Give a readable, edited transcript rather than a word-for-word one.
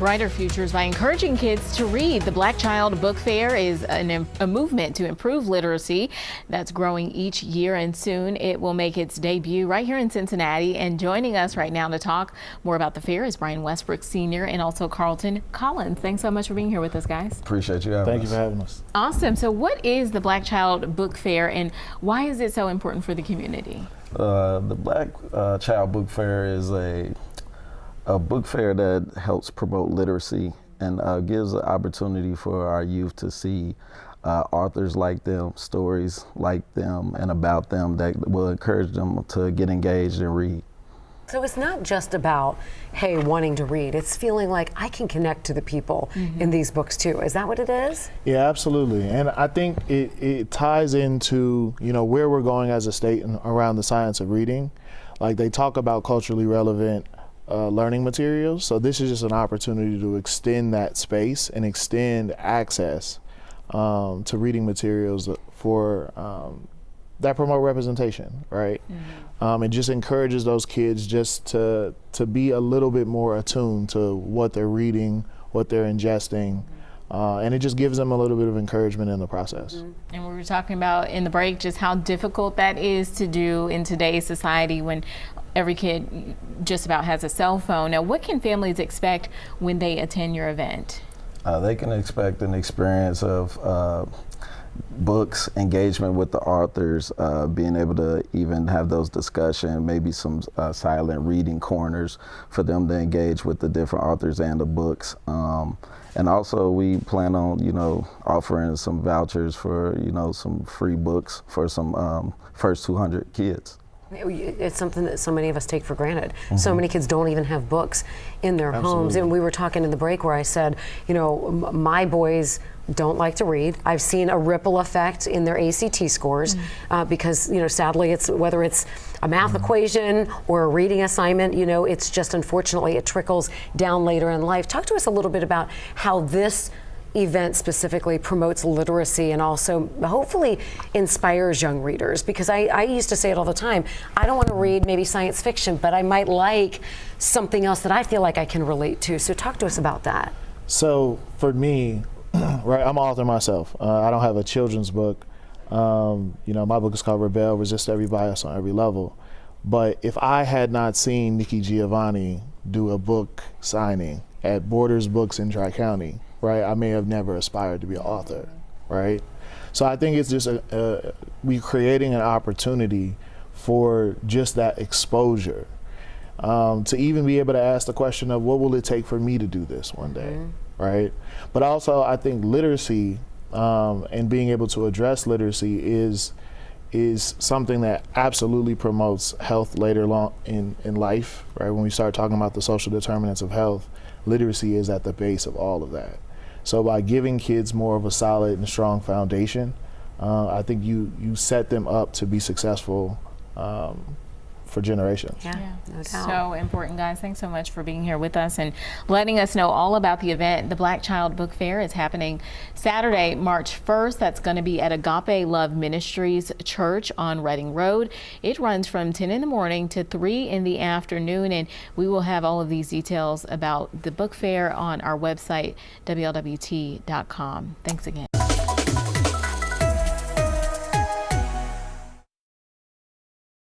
brighter futures by encouraging kids to read. The Black Child Book Fair is a movement to improve literacy that's growing each year, and soon it will make its debut right here in Cincinnati. And joining us right now to talk more about the fair is Brian Westbrook Sr. and also Carlton Collins. Thanks so much for being here with us, guys. Appreciate you having us. Thank you for having us. Awesome. So what is the Black Child Book Fair and why is it so important for the community? The Black Child Book Fair is a book fair that helps promote literacy and gives an opportunity for our youth to see authors like them, stories like them and about them that will encourage them to get engaged and read. So it's not just about, hey, wanting to read. It's feeling like I can connect to the people in these books too. Is that what it is? Yeah, absolutely. And I think it ties into, where we're going as a state and around the science of reading. Like they talk about culturally relevant learning materials. So this is just an opportunity to extend that space and extend access to reading materials for that promote representation, right? It just encourages those kids just to be a little bit more attuned to what they're reading, what they're ingesting, and it just gives them a little bit of encouragement in the process. And we were talking about in the break just how difficult that is to do in today's society when every kid just about has a cell phone. Now, what can families expect when they attend your event? They can expect an experience of books, engagement with the authors, being able to even have those discussions, maybe some silent reading corners for them to engage with the different authors and the books. And also we plan on, offering some vouchers for, some free books for some first 200 kids. It's something that so many of us take for granted. So many kids don't even have books in their homes. And we were talking in the break where I said, my boys don't like to read. I've seen a ripple effect in their ACT scores because, sadly, it's whether it's a math equation or a reading assignment, it's just unfortunately it trickles down later in life. Talk to us a little bit about how this event specifically promotes literacy and also hopefully inspires young readers, because I used to say it all the time, I don't want to read maybe science fiction, but I might like something else that I feel like I can relate to. So talk to us about that. So for me, right, I'm an author myself. I don't have a children's book. My book is called Rebel, Resist Every Bias on Every Level. But if I had not seen Nikki Giovanni do a book signing at Borders Books in Tri-County, right, I may have never aspired to be an author, right? So I think it's just we're creating an opportunity for just that exposure, to even be able to ask the question of what will it take for me to do this one day, right? But also I think literacy and being able to address literacy is something that absolutely promotes health later in life, right? When we start talking about the social determinants of health, literacy is at the base of all of that. So by giving kids more of a solid and strong foundation, I think you set them up to be successful for generations. Yeah, no doubt. So important, guys. Thanks so much for being here with us and letting us know all about the event. The Black Child Book Fair is happening Saturday, March 1st. That's going to be at Agape Love Ministries Church on Reading Road. It runs from 10 in the morning to 3 in the afternoon, and we will have all of these details about the book fair on our website, WLWT.com. Thanks again.